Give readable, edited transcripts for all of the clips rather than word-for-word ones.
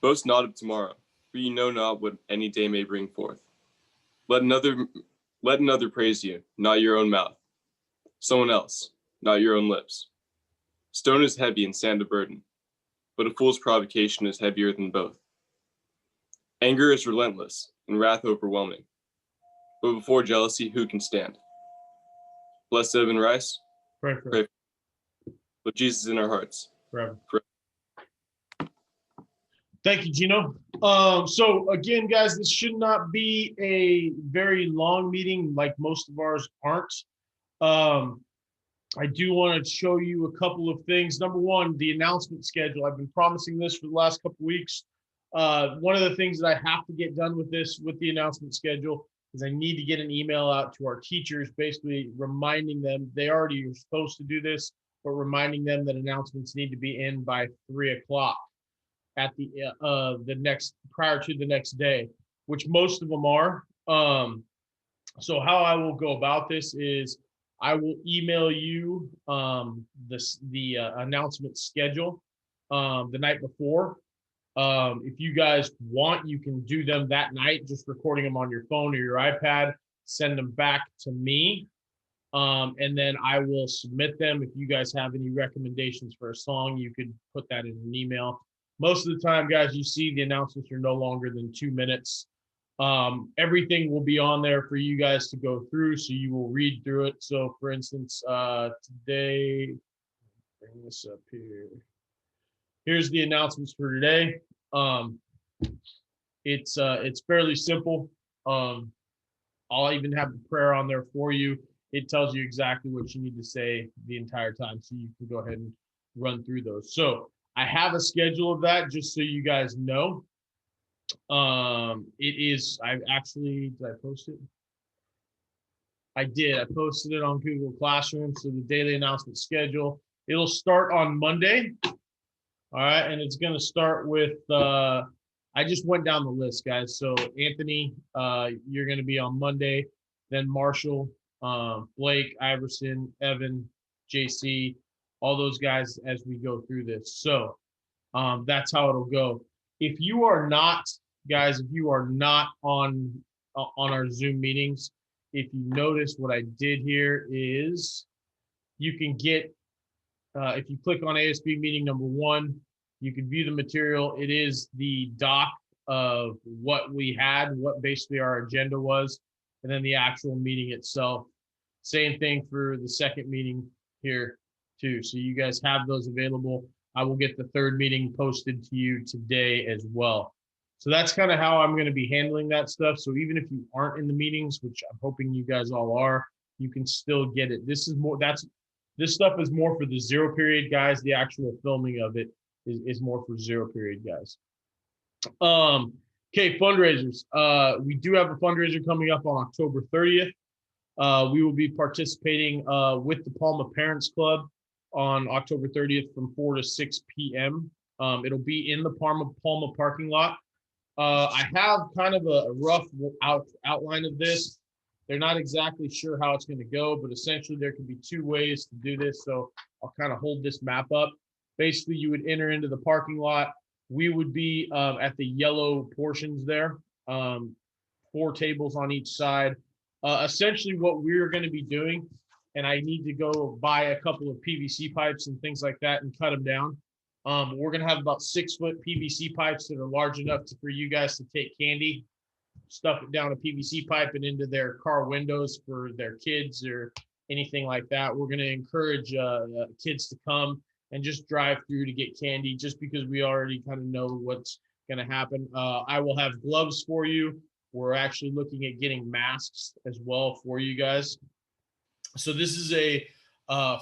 Boast not of tomorrow, for you know not what any day may bring forth. Let another praise you, not your own mouth. Someone else, not your own lips. Stone is heavy and sand a burden, but a fool's provocation is heavier than both. Anger is relentless and wrath overwhelming, but before jealousy, who can stand? Blessed Evan Rice, Pray for it. With Jesus in our hearts. Forever. Forever. Thank you, Gino. So again, guys, this should not be a very long meeting like most of ours aren't. I do want to show you a couple of things. Number one, the announcement schedule. I've been promising this for the last couple of weeks. One of the things that I have to get done with the announcement schedule, is I need to get an email out to our teachers, basically reminding them, they already are supposed to do this, but reminding them that announcements need to be in by 3 o'clock at the prior to the next day, which most of them are. So how I will go about this is I will email you the announcement schedule the night before. If you guys want, you can do them that night, just recording them on your phone or your iPad, send them back to me. And then I will submit them. If you guys have any recommendations for a song, you could put that in an email. Most of the time, guys, you see the announcements are no longer than 2 minutes. Everything will be on there for you guys to go through, so you will read through it. So for instance, today, bring this up here. Here's the announcements for today. It's fairly simple. I'll even have the prayer on there for you. It tells you exactly what you need to say the entire time, so you can go ahead and run through those. So I have a schedule of that, just so you guys know. It is, did I post it? I did. I posted it on Google Classroom. So the daily announcement schedule, it'll start on Monday. All right. And it's going to start with, I just went down the list, guys. So Anthony, you're going to be on Monday, then Marshall, Blake, Iverson, Evan, JC, all those guys as we go through this. So that's how it'll go. If you are not, guys, if you are not on our Zoom meetings, if you notice what I did here is you can get, if you click on ASB meeting number 1, you can view the material. It is the doc of what we had, what basically our agenda was, and then the actual meeting itself. Same thing for the second meeting here too. So you guys have those available. I will get the third meeting posted to you today as well. So that's kind of how I'm going to be handling that stuff. So even if you aren't in the meetings, which I'm hoping you guys all are, you can still get it. This stuff is more for the 0 period guys. The actual filming of it is more for 0 period guys. Okay, fundraisers. We do have a fundraiser coming up on October 30th. We will be participating with the Palma Parents Club on October 30th from 4 to 6 p.m. It'll be in the Palma parking lot. I have kind of a rough outline of this. They're not exactly sure how it's going to go, but essentially there can be 2 ways to do this. So I'll kind of hold this map up. Basically, you would enter into the parking lot. We would be at the yellow portions there, 4 tables on each side. Essentially what we're going to be doing, and I need to go buy a couple of PVC pipes and things like that and cut them down. We're going to have about 6-foot PVC pipes that are large enough for you guys to take candy, stuff it down a PVC pipe and into their car windows for their kids or anything like that. We're going to encourage kids to come and just drive through to get candy, just because we already kind of know what's going to happen. I will have gloves for you. We're actually looking at getting masks as well for you guys. So this is a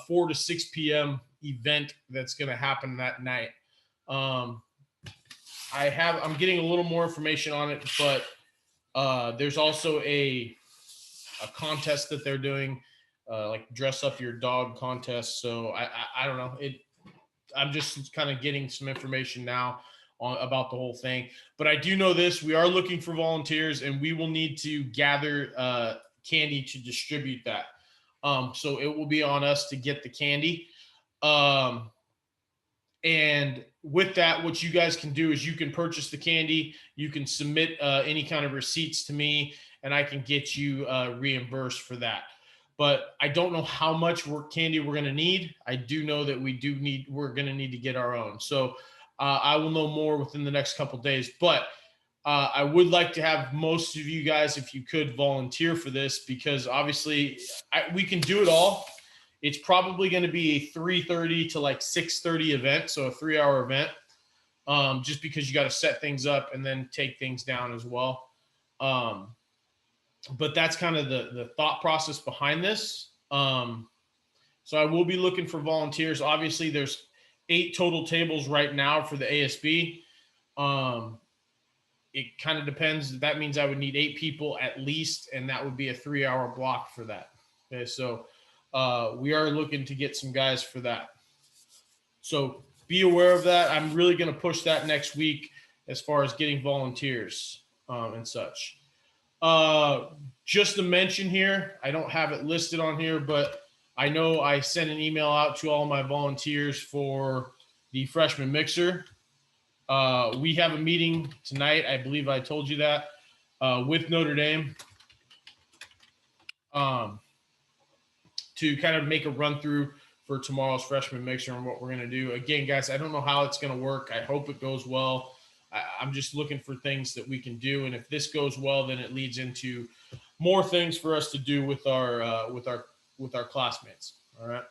4 to 6 p.m. event that's going to happen that night. I'm getting a little more information on it, but there's also a contest that they're doing, like dress up your dog contest. So I don't know. I'm just kind of getting some information now about the whole thing. But I do know this: we are looking for volunteers, and we will need to gather candy to distribute that. So it will be on us to get the candy. And with that, what you guys can do is you can purchase the candy. You can submit any kind of receipts to me, and I can get you reimbursed for that. But I don't know how much candy we're going to need. I do know that we're going to need to get our own. So I will know more within the next couple of days. But I would like to have most of you guys, if you could, volunteer for this, because obviously we can do it all. It's probably going to be a 3:30 to like 6:30 event, so a 3-hour event, just because you got to set things up and then take things down as well. But that's kind of the thought process behind this. So I will be looking for volunteers. Obviously, there's 8 total tables right now for the ASB. It kind of depends. That means I would need 8 people at least, and that would be a 3-hour block for that. Okay, so we are looking to get some guys for that. So be aware of that. I'm really going to push that next week as far as getting volunteers and such. Just to mention here, I don't have it listed on here, but I know I sent an email out to all my volunteers for the freshman mixer. We have a meeting tonight. I believe I told you that with Notre Dame to kind of make a run through for tomorrow's freshman mixer and what we're going to do. Again, guys, I don't know how it's going to work. I hope it goes well. I'm just looking for things that we can do. And if this goes well, then it leads into more things for us to do with our classmates. All right.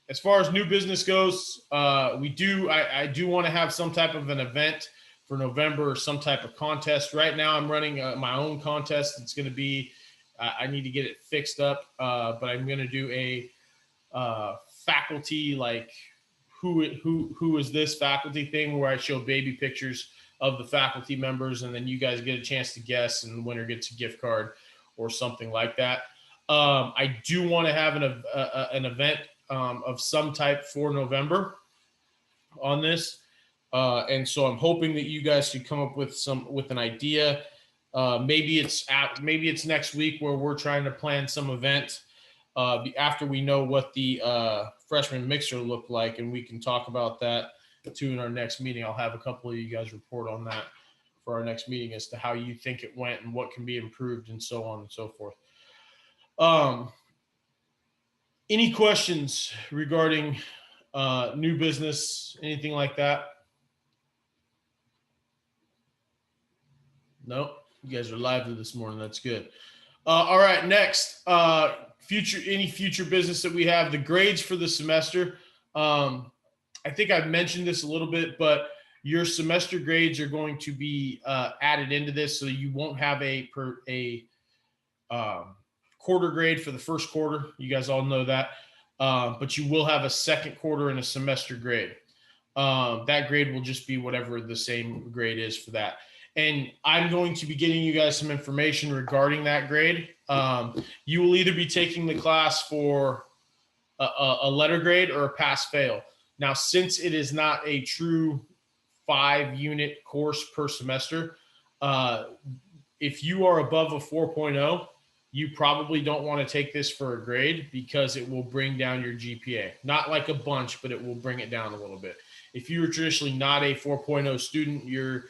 As far as new business goes, I do want to have some type of an event for November or some type of contest. Right now I'm running my own contest. It's going to be, I need to get it fixed up, but I'm going to do a faculty, like who is this faculty thing, where I show baby pictures of the faculty members, and then you guys get a chance to guess, and the winner gets a gift card or something like that. I do want to have an event of some type for November on this. And so I'm hoping that you guys could come up with an idea. Maybe it's next week, where we're trying to plan some event after we know what the freshman mixer looked like, and we can talk about that too in our next meeting. I'll have a couple of you guys report on that for our next meeting as to how you think it went and what can be improved and so on and so forth. Any questions regarding new business, anything like that? No, you guys are lively this morning. That's good. All right, next, any future business that we have, the grades for the semester. I think I've mentioned this a little bit, but your semester grades are going to be added into this, so you won't have a quarter grade for the first quarter. You guys all know that. But you will have a second quarter and a semester grade. That grade will just be whatever the same grade is for that. And I'm going to be getting you guys some information regarding that grade. You will either be taking the class for a letter grade or a pass fail. Now, since it is not a true 5-unit course per semester, if you are above a 4.0, you probably don't want to take this for a grade, because it will bring down your GPA. Not like a bunch, but it will bring it down a little bit. If you were traditionally not a 4.0 student, you're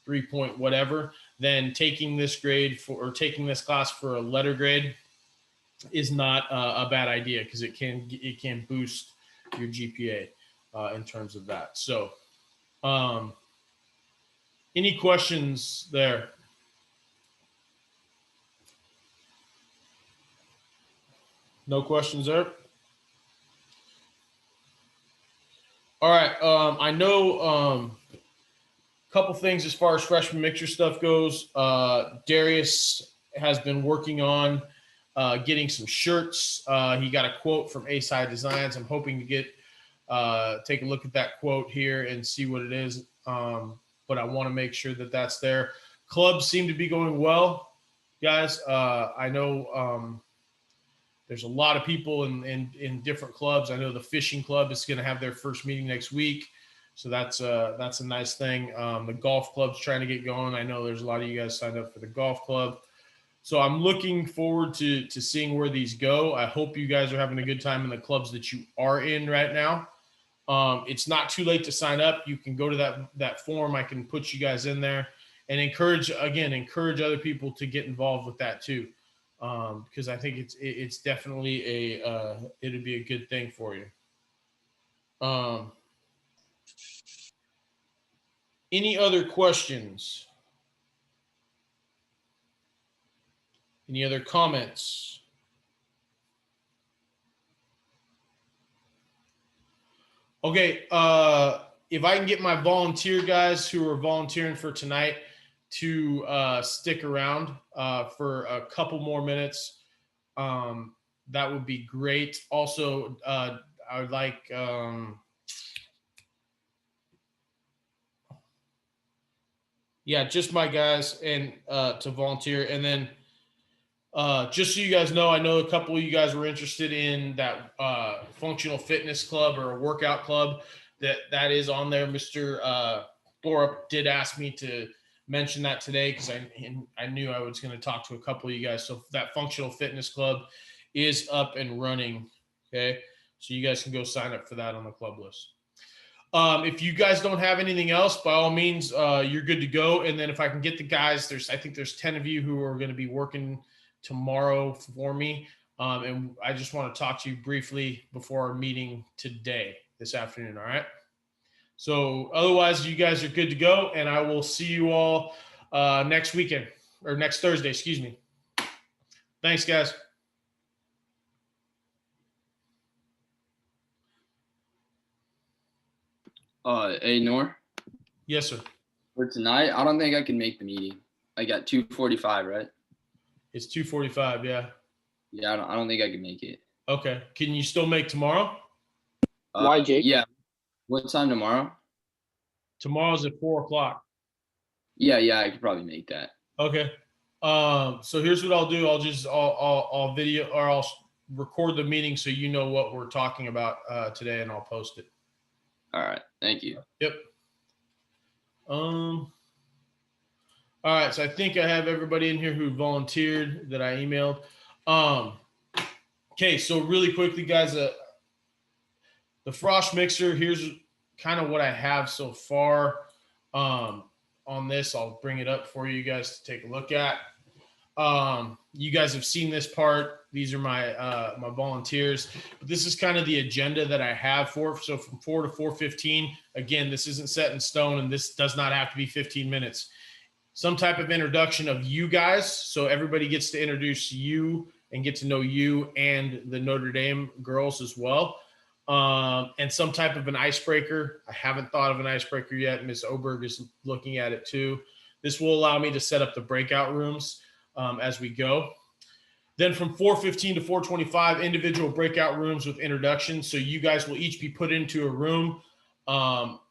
3 point whatever, then taking this taking this class for a letter grade is not a bad idea, because it can boost your GPA in terms of that. So any questions there? No questions there? All right. I know a couple things as far as freshman mixer stuff goes. Darius has been working on getting some shirts. He got a quote from ASI Designs. I'm hoping to take a look at that quote here and see what it is. But I want to make sure that that's there. Clubs seem to be going well, guys. I know there's a lot of people in different clubs. I know the fishing club is going to have their first meeting next week, so that's a nice thing. The golf club's trying to get going. I know there's a lot of you guys signed up for the golf club, so I'm looking forward to seeing where these go. I hope you guys are having a good time in the clubs that you are in right now. It's not too late to sign up. You can go to that form. I can put you guys in there, and encourage other people to get involved with that too, because I think it's definitely it'd be a good thing for you. Any other questions? Any other comments? Okay, if I can get my volunteer guys who are volunteering for tonight to stick around for a couple more minutes, that would be great. Also, I would like just my guys and to volunteer. And then just so you guys know, I know a couple of you guys were interested in that functional fitness club or a workout club that is on there. Mr. Thorpe did ask me to mention that today because I knew I was going to talk to a couple of you guys. So that functional fitness club is up and running. Okay. So you guys can go sign up for that on the club list. If you guys don't have anything else, by all means, you're good to go. And then if I can get the guys, I think there's 10 of you who are going to be working tomorrow for me. And I just want to talk to you briefly before our meeting this afternoon. All right. So otherwise you guys are good to go, and I will see you all next weekend or next Thursday, excuse me. Thanks guys. Hey, Nor, Yes, sir. for tonight, I don't think I can make the meeting. I got 2:45, right? It's 2:45. Yeah. Yeah, I don't think I can make it. Okay. Can you still make tomorrow? Why, Jake? Yeah. What time tomorrow? Tomorrow's at 4:00. Yeah, I could probably make that. Okay. So here's what I'll do. I'll video, or I'll record the meeting so you know what we're talking about today, and I'll post it. All right. Thank you. Yep. All right. So I think I have everybody in here who volunteered that I emailed. Okay. So really quickly, guys, the frosh mixer, here's kind of what I have so far on this. I'll bring it up for you guys to take a look at. You guys have seen this part. These are my my volunteers, but this is kind of the agenda that I have for. So from 4 to 4:15, again, this isn't set in stone, and this does not have to be 15 minutes. Some type of introduction of you guys, so everybody gets to introduce you and get to know you and the Notre Dame girls as well. And some type of an icebreaker. I haven't thought of an icebreaker yet. Ms. Oberg is looking at it too. This will allow me to set up the breakout rooms as we go. Then from 4:15 to 4:25, individual breakout rooms with introductions. So you guys will each be put into a room.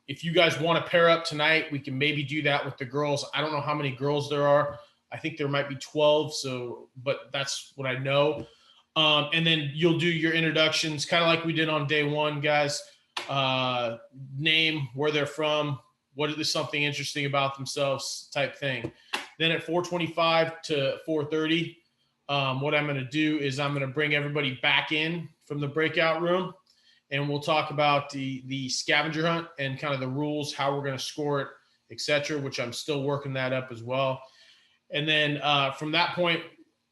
If you guys want to pair up tonight, we can maybe do that with the girls. I don't know how many girls there are. I think there might be 12. But that's what I know. And then you'll do your introductions, kind of like we did on day one, guys. Name, where they're from, what is something interesting about themselves type thing. Then at 4:25 to 4:30, what I'm going to do is I'm going to bring everybody back in from the breakout room, and we'll talk about the scavenger hunt and kind of the rules, how we're going to score it, etc., which I'm still working that up as well. And then from that point,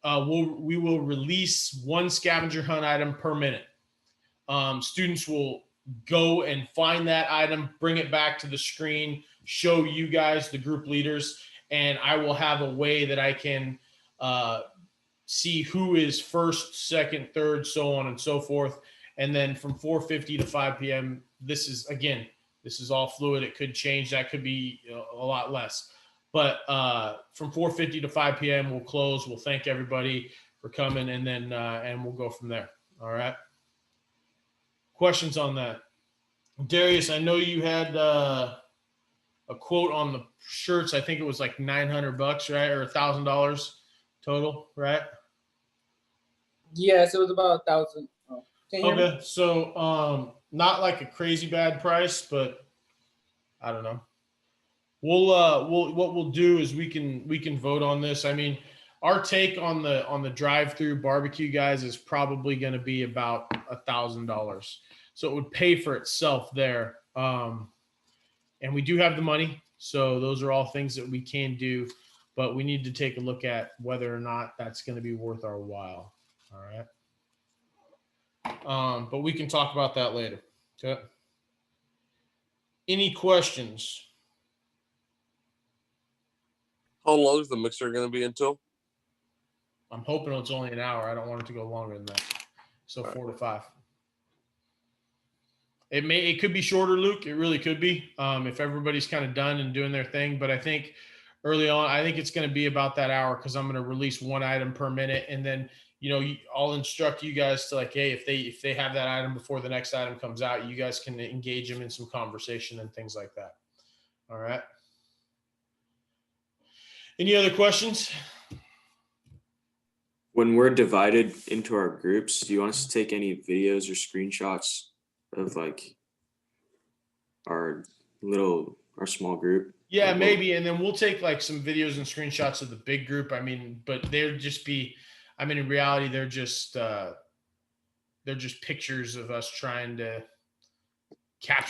we will release one scavenger hunt item per minute. Students will go and find that item, bring it back to the screen, show you guys, the group leaders, and I will have a way that I can see who is first, second, third, so on and so forth. And then from 4:50 to 5 p.m., this is all fluid. It could change. That could be a lot less. But from 4:50 to 5 p.m., we'll close. We'll thank everybody for coming, and then and we'll go from there. All right. Questions on that? Darius, I know you had a quote on the shirts. I think it was like $900, right? Or $1,000 total, right? Yes, it was about 1,000. Oh, can you hear me? Okay. So not like a crazy bad price, but I don't know. What we'll do is we can vote on this. I mean, our take on the drive-through barbecue, guys, is probably going to be about $1,000. So it would pay for itself there. And we do have the money. So those are all things that we can do, but we need to take a look at whether or not that's going to be worth our while. All right. But we can talk about that later. Okay. Any questions? How long is the mixer going to be until? I'm hoping it's only an hour. I don't want it to go longer than that. So 4 to 5. It could be shorter, Luke. It really could be, if everybody's kind of done and doing their thing. But I think early on, I think it's going to be about that hour because I'm going to release one item per minute, and then I'll instruct you guys to like, hey, if they have that item before the next item comes out, you guys can engage them in some conversation and things like that. All right. Any other questions? When we're divided into our groups, do you want us to take any videos or screenshots of like our small group? Yeah, Like, maybe. And then we'll take like some videos and screenshots of the big group. I mean, but in reality, they're just pictures of us trying to capture